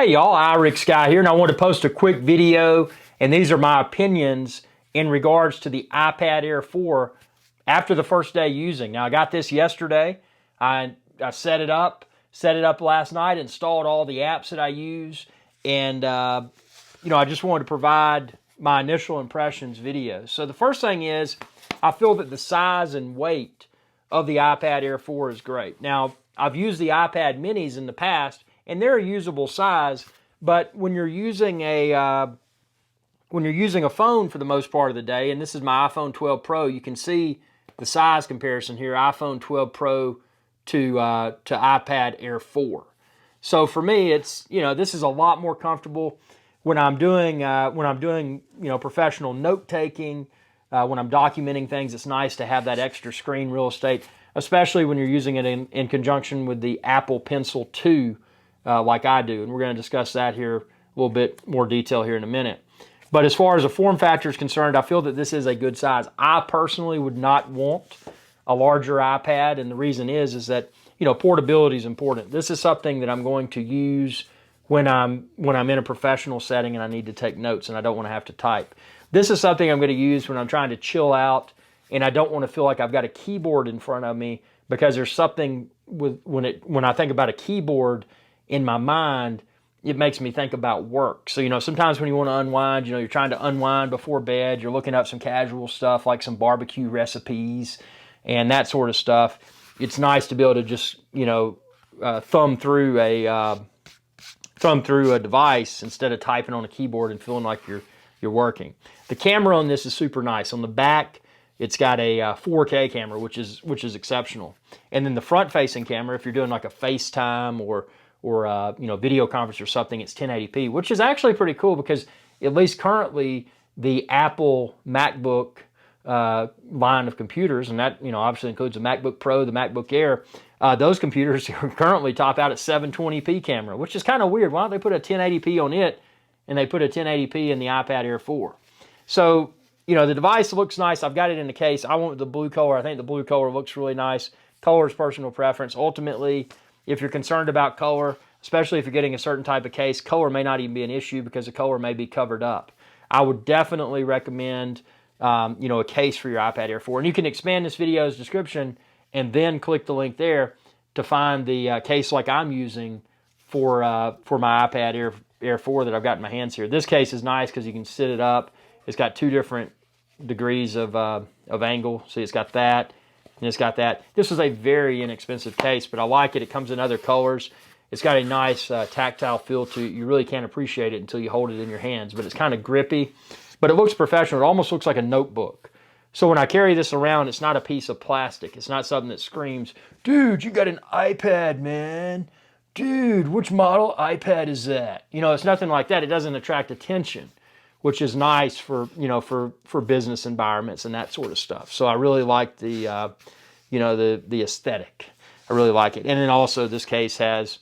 Hey y'all, iRick Guy here, and I want to post a quick video, and these are my opinions in regards to the iPad Air 4 after the first day using. Now I got this yesterday. I set it up last night, installed all the apps that I use, and I just wanted to provide my initial impressions video. So the first thing is, I feel that the size and weight of the iPad Air 4 is great. Now, I've used the iPad minis in the past, and they're a usable size, but when you're using a phone for the most part of the day, and this is my iPhone 12 Pro, you can see the size comparison here, iPhone 12 Pro to iPad Air 4. So for me, it's, this is a lot more comfortable when I'm doing professional note taking, when I'm documenting things. It's nice to have that extra screen real estate, especially when you're using it in conjunction with the Apple Pencil 2, like I do. And we're going to discuss that here a little bit more detail here in a minute. But as far as the form factor is concerned, I feel that this is a good size. I personally would not want a larger iPad, and the reason is that portability is important. This is something that I'm going to use when I'm in a professional setting and I need to take notes and I don't want to have to type. This is something I'm going to use when I'm trying to chill out and I don't want to feel like I've got a keyboard in front of me, because there's something with when I think about a keyboard in my mind, it makes me think about work. So, sometimes when you want to unwind, you're trying to unwind before bed, you're looking up some casual stuff like some barbecue recipes and that sort of stuff. It's nice to be able to just, thumb through a device instead of typing on a keyboard and feeling like you're working. The camera on this is super nice. On the back, it's got a 4K camera, which is exceptional. And then the front-facing camera, if you're doing like a FaceTime or video conference or something, it's 1080p, which is actually pretty cool because at least currently the Apple MacBook line of computers, and that obviously includes the MacBook Pro, the MacBook Air, those computers currently top out at 720p camera, which is kind of weird. Why don't they put a 1080p on it and they put a 1080p in the iPad Air 4? So, the device looks nice. I've got it in the case. I went with the blue color. I think the blue color looks really nice. Color is personal preference. Ultimately, if you're concerned about color, especially if you're getting a certain type of case, color may not even be an issue because the color may be covered up. I would definitely recommend a case for your iPad Air 4. And you can expand this video's description and then click the link there to find the case like I'm using for my iPad Air 4 that I've got in my hands here. This case is nice because you can sit it up. It's got two different degrees of angle. See, it's got that and it's got that. This is a very inexpensive case, but I like it. It comes in other colors. It's got a nice tactile feel to it. You really can't appreciate it until you hold it in your hands, but it's kind of grippy. But it looks professional. It almost looks like a notebook. So when I carry this around, it's not a piece of plastic. It's not something that screams, dude, you got an iPad, man. Dude, which model iPad is that? It's nothing like that. It doesn't attract attention, which is nice for business environments and that sort of stuff. So I really like the aesthetic. I really like it. And then also this case has,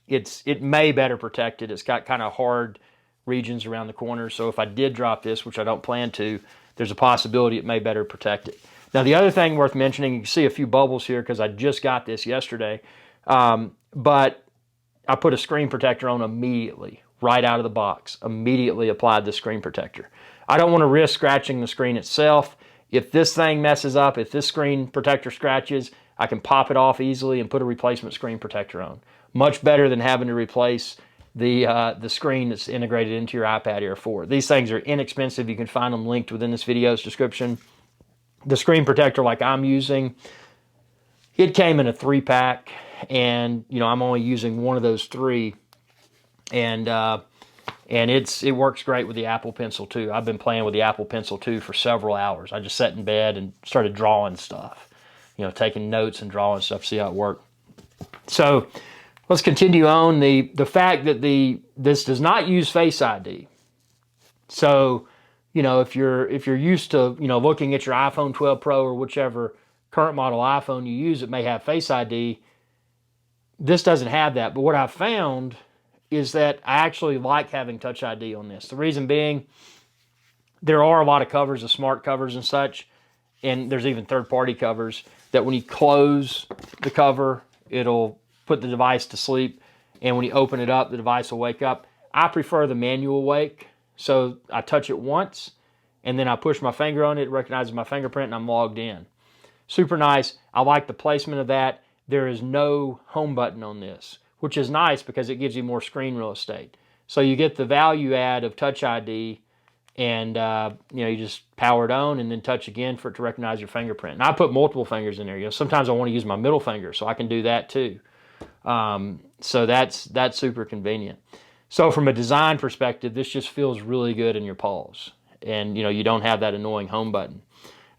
it may better protect it. It's got kind of hard regions around the corners. So if I did drop this, which I don't plan to, there's a possibility it may better protect it. Now the other thing worth mentioning, you can see a few bubbles here because I just got this yesterday, but I put a screen protector on immediately, right out of the box. Immediately applied the screen protector. I don't want to risk scratching the screen itself. If this thing messes up, if this screen protector scratches, I can pop it off easily and put a replacement screen protector on. Much better than having to replace the screen that's integrated into your iPad Air 4. These things are inexpensive. You can find them linked within this video's description. The screen protector like I'm using, it came in a 3-pack, and I'm only using one of those 3, and it works great with the Apple Pencil 2. I've been playing with the Apple Pencil 2 for several hours. I just sat in bed and started drawing stuff, taking notes and drawing stuff, see how it worked. So let's continue on. The fact that this does not use Face ID. So, if you're used to, looking at your iPhone 12 Pro or whichever current model iPhone you use, it may have Face ID. This doesn't have that. But what I've found is that I actually like having Touch ID on this. The reason being, there are a lot of covers, the smart covers and such, and there's even third-party covers, that when you close the cover, it'll put the device to sleep. and when you open it up, the device will wake up. I prefer the manual wake, so I touch it once, and then I push my finger on it, it recognizes my fingerprint, and I'm logged in. Super nice. I like the placement of that. There is no home button on this, which is nice because it gives you more screen real estate. So you get the value add of Touch ID, and you just power it on and then touch again for it to recognize your fingerprint. And I put multiple fingers in there. Sometimes I want to use my middle finger, so I can do that too. So that's super convenient. So from a design perspective, this just feels really good in your paws, and you don't have that annoying home button.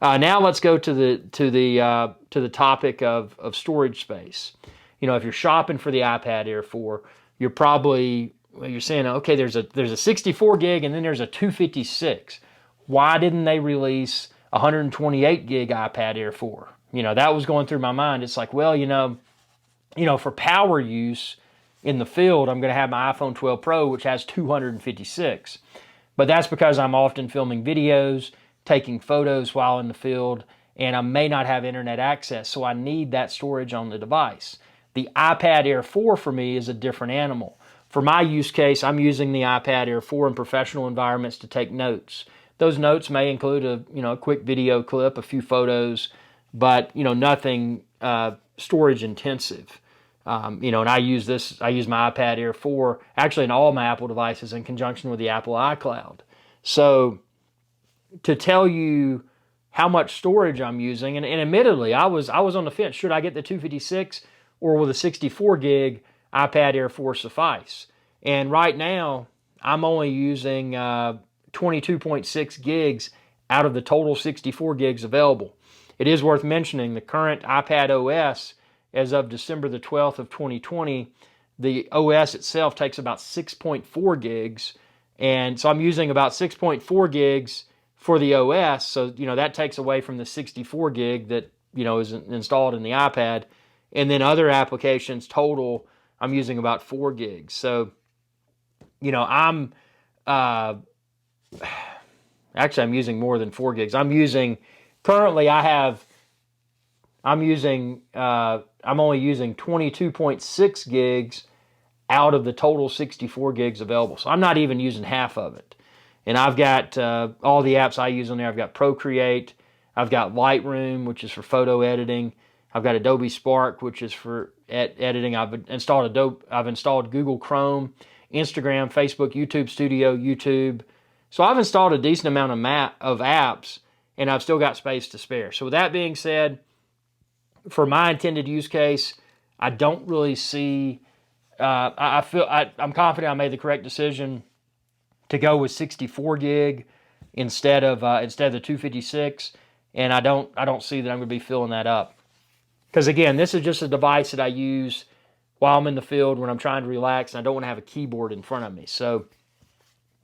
Now let's go to the topic of storage space. If you're shopping for the iPad Air 4, you're probably you're saying, okay, there's a 64 gig and then there's a 256. Why didn't they release 128 gig iPad Air 4? That was going through my mind. It's like, well, for power use in the field, I'm going to have my iPhone 12 Pro, which has 256. But that's because I'm often filming videos, taking photos while in the field, and I may not have internet access, so I need that storage on the device. The iPad Air 4 for me is a different animal. For my use case, I'm using the iPad Air 4 in professional environments to take notes. Those notes may include a quick video clip, a few photos, but nothing storage intensive. And I use my iPad Air 4 actually in all my Apple devices in conjunction with the Apple iCloud. So to tell you how much storage I'm using, and admittedly, I was on the fence. Should I get the 256 or will the 64 gig iPad Air 4 suffice? And right now, I'm only using 22.6 gigs out of the total 64 gigs available. It is worth mentioning the current iPad OS, as of December the 12th of 2020, the OS itself takes about 6.4 gigs. And so I'm using about 6.4 gigs for the OS. So, that takes away from the 64 gig that, is installed in the iPad. And then other applications total, I'm using about 4 gigs. So, I'm using more than 4 gigs. I'm only using 22.6 gigs out of the total 64 gigs available. So I'm not even using half of it. And I've got all the apps I use on there. I've got Procreate. I've got Lightroom, which is for photo editing. I've got Adobe Spark, which is for editing. I've installed Google Chrome, Instagram, Facebook, YouTube Studio, YouTube. So I've installed a decent amount of apps, and I've still got space to spare. So with that being said, for my intended use case, I don't really see. I'm confident I made the correct decision to go with 64 gig instead of the 256, and I don't see that I'm going to be filling that up. Because again, this is just a device that I use while I'm in the field when I'm trying to relax, and I don't want to have a keyboard in front of me. So,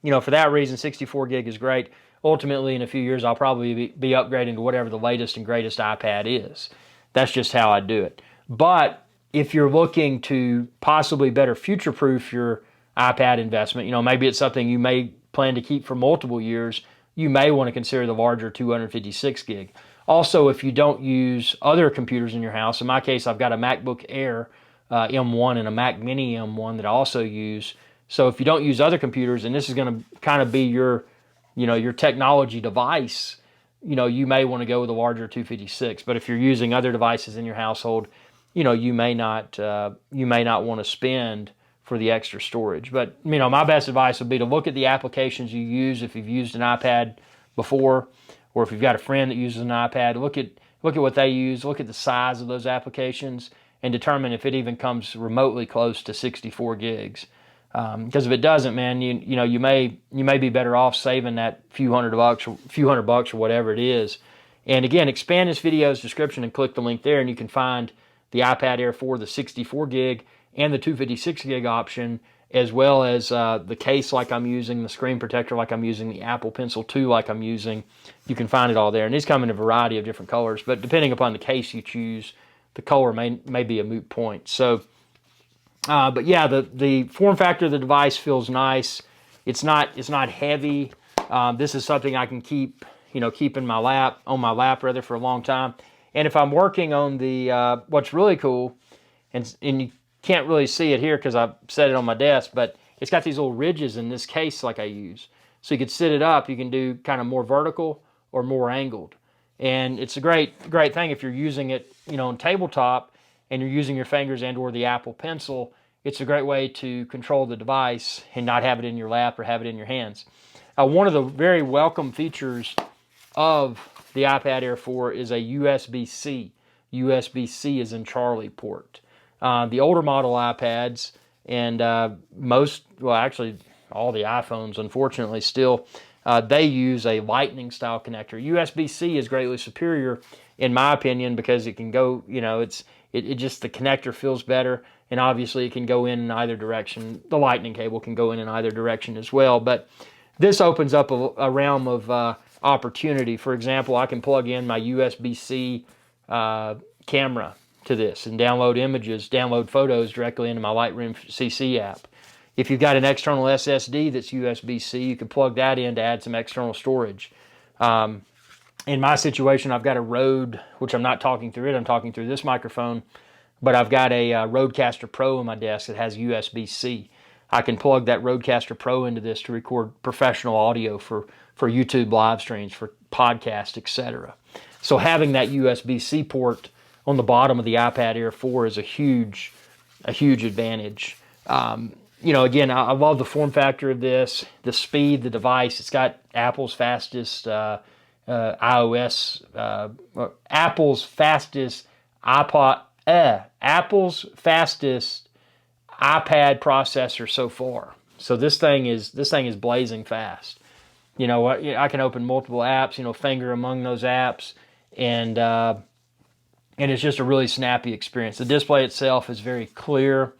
for that reason, 64 gig is great. Ultimately, in a few years, I'll probably be upgrading to whatever the latest and greatest iPad is. That's just how I do it. But if you're looking to possibly better future-proof your iPad investment, maybe it's something you may plan to keep for multiple years, you may want to consider the larger 256 gig. Also, if you don't use other computers in your house, in my case, I've got a MacBook Air M1 and a Mac Mini M1 that I also use. So if you don't use other computers, and this is going to kind of be your technology device, you may want to go with a larger 256. But if you're using other devices in your household, you may not want to spend for the extra storage. But my best advice would be to look at the applications you use if you've used an iPad before, or if you've got a friend that uses an iPad. Look at what they use. Look at the size of those applications and determine if it even comes remotely close to 64 gigs. Because if it doesn't, man, you may be better off saving that few hundred bucks or whatever it is. And again, expand this video's description and click the link there, and you can find the iPad Air 4, the 64 gig, and the 256 gig option, as well as the case like I'm using, the screen protector like I'm using, the Apple Pencil 2 like I'm using. You can find it all there. And these come in a variety of different colors, but depending upon the case you choose, the color may be a moot point. So, but yeah, the form factor of the device feels nice. It's not heavy. This is something I can keep in my lap, for a long time. And if I'm working on the, what's really cool, and can't really see it here because I've set it on my desk, but it's got these little ridges in this case like I use. So you could sit it up, you can do kind of more vertical or more angled. And it's a great thing if you're using it, on tabletop and you're using your fingers and or the Apple Pencil. It's a great way to control the device and not have it in your lap or have it in your hands. One of the very welcome features of the iPad Air 4 is a USB-C. USB-C is in Charlie port. The older model iPads and actually all the iPhones, unfortunately, still, they use a lightning style connector. USB-C is greatly superior, in my opinion, because it can go, it just, the connector feels better, and obviously it can go in either direction. The lightning cable can go in either direction as well, but this opens up a realm of opportunity. For example, I can plug in my USB-C camera to this and download images, download photos directly into my Lightroom CC app. If you've got an external SSD that's USB-C, you can plug that in to add some external storage. In my situation, I've got a Rode, which I'm not talking through it, I'm talking through this microphone, but I've got a Rodecaster Pro on my desk that has USB-C. I can plug that Rodecaster Pro into this to record professional audio for YouTube live streams, for podcasts, etc. So having that USB-C port on the bottom of the iPad Air 4 is a huge advantage. Again, I love the form factor of this, the speed, the device. It's got Apple's fastest Apple's fastest iPad processor so far. So this thing is blazing fast. I can open multiple apps, finger among those apps, and it's just a really snappy experience. The display itself is very clear.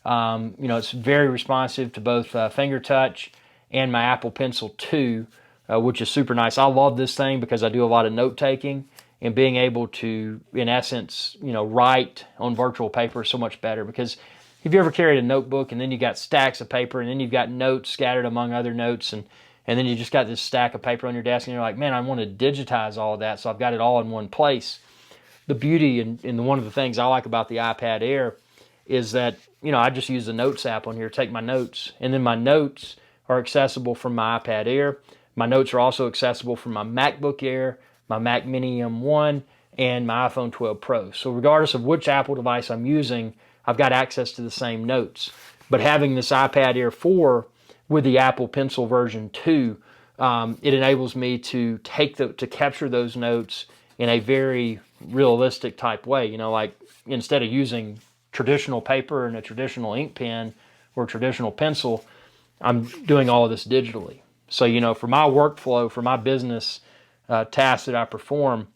It's very responsive to both finger touch and my Apple Pencil 2, which is super nice. I love this thing because I do a lot of note taking, and being able to, in essence, write on virtual paper is so much better. Because if you ever carried a notebook and then you got stacks of paper and then you've got notes scattered among other notes, and then you just got this stack of paper on your desk and you're like, man, I want to digitize all of that, so I've got it all in one place. The beauty and one of the things I like about the iPad Air is that, I just use the Notes app on here to take my notes. And then my notes are accessible from my iPad Air. My notes are also accessible from my MacBook Air, my Mac Mini M1, and my iPhone 12 Pro. So regardless of which Apple device I'm using, I've got access to the same notes. But having this iPad Air 4 with the Apple Pencil version 2, it enables me to capture those notes in a very realistic type way. Like instead of using traditional paper and a traditional ink pen or traditional pencil, I'm doing all of this digitally. So, for my workflow, for my business tasks that I perform,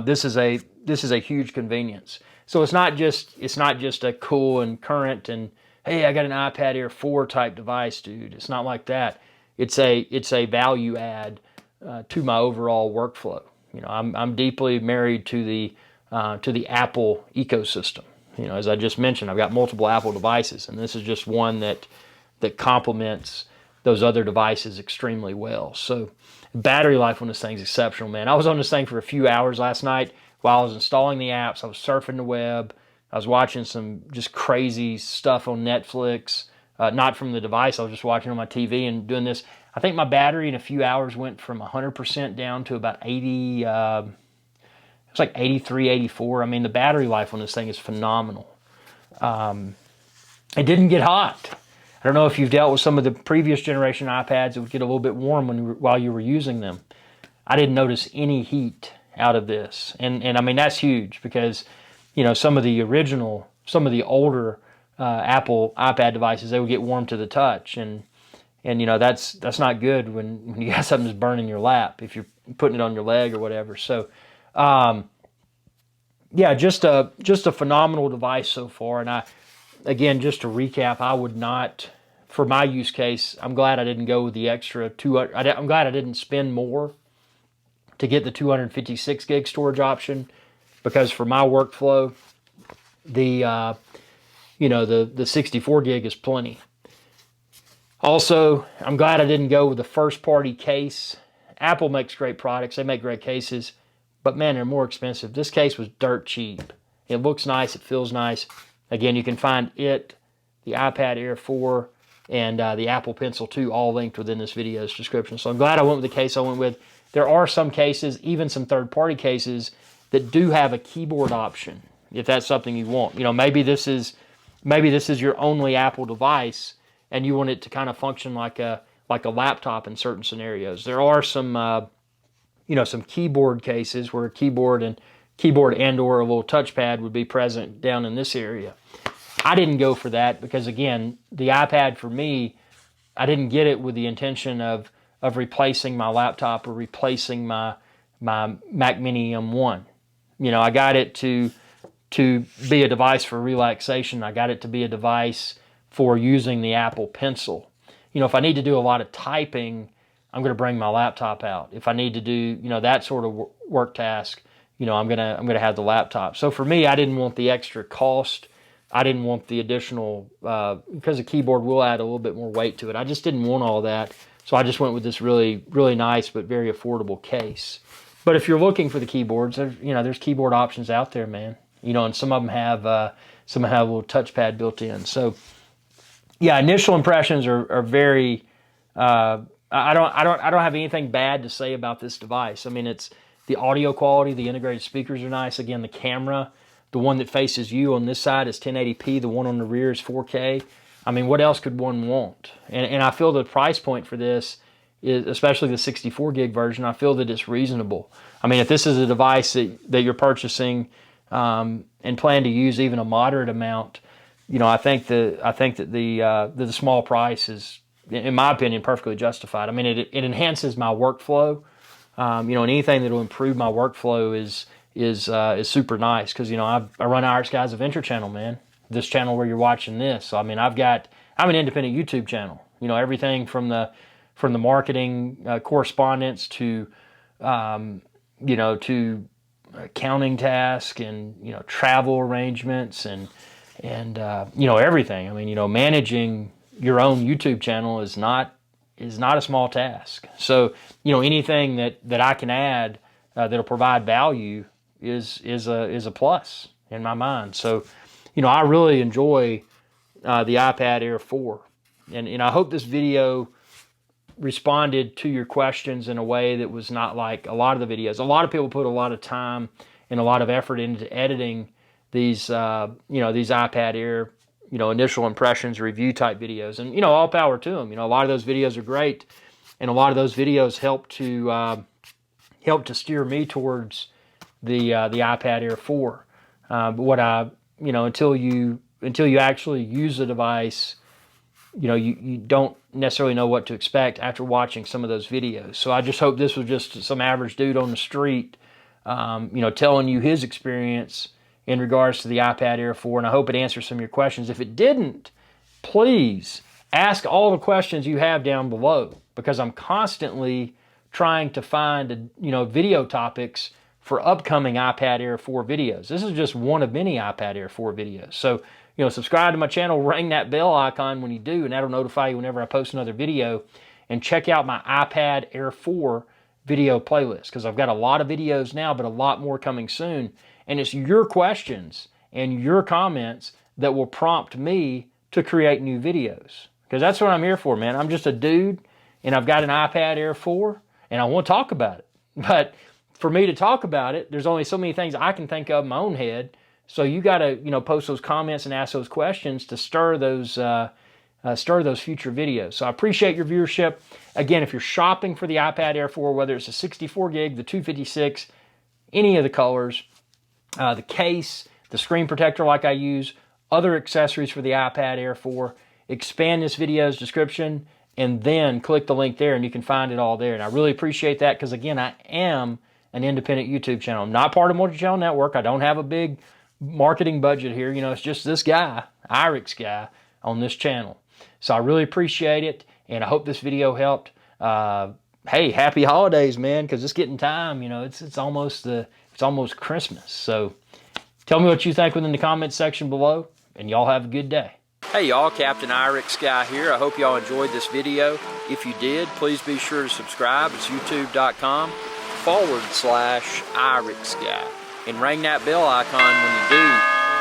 this is a huge convenience. So it's not just a cool and current and, hey, I got an iPad Air 4 type device, dude. It's not like that. It's a value add to my overall workflow. I'm deeply married to the Apple ecosystem. As I just mentioned, I've got multiple Apple devices, and this is just one that complements those other devices extremely well. So battery life on this thing's exceptional, man. I was on this thing for a few hours last night while I was installing the apps. I was surfing the web. I was watching some just crazy stuff on Netflix, not from the device. I was just watching on my TV and doing this. I think my battery in a few hours went from 100% down to about 80, it's like 83, 84. I mean, the battery life on this thing is phenomenal. It didn't get hot. I don't know if you've dealt with some of the previous generation iPads that would get a little bit warm while you were using them. I didn't notice any heat out of this. And I mean, that's huge because, some of the older Apple iPad devices, they would get warm to the touch. And that's not good when you got something that's burning your lap if you're putting it on your leg or whatever. So, just a phenomenal device so far. And again, just to recap, I would not, for my use case, I'm glad I didn't go with the extra I'm glad I didn't spend more to get the 256 gig storage option, because for my workflow, the 64 gig is plenty. Also, I'm glad I didn't go with the first party case. Apple makes great products. They make great cases, but man, they're more expensive. This case was dirt cheap. It looks nice. It feels nice. Again, you can find it, the iPad Air 4, and the Apple Pencil 2 all linked within this video's description. So I'm glad I went with the case I went with. There are some cases, even some third-party cases, that do have a keyboard option, if that's something you want. You know, maybe this is your only Apple device, and you want it to kind of function like a laptop in certain scenarios. There are some some keyboard cases where keyboard and or a little touchpad would be present down in this area. I didn't go for that because, again, the iPad for me, I didn't get it with the intention of replacing my laptop or replacing my Mac Mini M1. You know, I got it to be a device for relaxation. I got it to be a device for using the Apple Pencil. You know, if I need to do a lot of typing, I'm going to bring my laptop out. If I need to do, that sort of work task, I'm going to have the laptop. So for me, I didn't want the extra cost. I didn't want the additional, because the keyboard will add a little bit more weight to it. I just didn't want all that. So I just went with this really, really nice but very affordable case. But if you're looking for the keyboards, there's keyboard options out there, man. And some of them have a little touchpad built in. So yeah, initial impressions are very. I don't have anything bad to say about this device. I mean, it's the audio quality, the integrated speakers are nice. Again, the camera, the one that faces you on this side is 1080p. The one on the rear is 4K. I mean, what else could one want? And I feel the price point for this is, especially the 64 gig version, I feel that it's reasonable. I mean, if this is a device that you're purchasing and plan to use even a moderate amount, I think that the small price is, in my opinion, perfectly justified. I mean, it enhances my workflow. And anything that will improve my workflow is super nice because I run Irish Guys Adventure channel, man. This channel where you're watching this. So I mean, I'm an independent YouTube channel. Everything from the marketing correspondence to to accounting tasks and travel arrangements and everything. I mean, managing your own YouTube channel is not a small task. So anything that I can add that'll provide value is a plus in my mind. So I really enjoy the iPad Air 4, and I hope this video responded to your questions in a way that was not like a lot of the videos. A lot of people put a lot of time and a lot of effort into editing these these iPad Air initial impressions review type videos, and all power to them. A lot of those videos are great, and a lot of those videos help to steer me towards the iPad Air 4. But what until you actually use the device, you don't necessarily know what to expect after watching some of those videos. So I just hope this was just some average dude on the street, telling you his experience in regards to the iPad Air 4, and I hope it answers some of your questions. If it didn't, please ask all the questions you have down below, because I'm constantly trying to find video topics for upcoming iPad Air 4 videos. This is just one of many iPad Air 4 videos. So, subscribe to my channel, ring that bell icon when you do, and that'll notify you whenever I post another video. And check out my iPad Air 4 video playlist, because I've got a lot of videos now, but a lot more coming soon. And it's your questions and your comments that will prompt me to create new videos. Because that's what I'm here for, man. I'm just a dude, and I've got an iPad Air 4, and I want to talk about it. But for me to talk about it, there's only so many things I can think of in my own head. So you got to, post those comments and ask those questions to stir those future videos. So I appreciate your viewership. Again, if you're shopping for the iPad Air 4, whether it's a 64 gig, the 256, any of the colors, the case, the screen protector like I use, other accessories for the iPad Air 4, expand this video's description and then click the link there and you can find it all there. And I really appreciate that because, again, I am an independent YouTube channel. I'm not part of Multi-Channel Network. I don't have a big marketing budget here. It's just this guy, Irix guy, on this channel. So I really appreciate it, and I hope this video helped. Hey, happy holidays, man, because it's getting time. It's almost Christmas. So tell me what you think within the comments section below, and y'all have a good day. Hey y'all, Captain Irix Guy here. I hope y'all enjoyed this video. If you did, please be sure to subscribe. It's youtube.com/Irix Guy. And ring that bell icon when you do,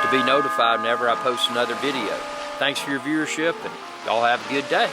to be notified whenever I post another video. Thanks for your viewership, and y'all have a good day.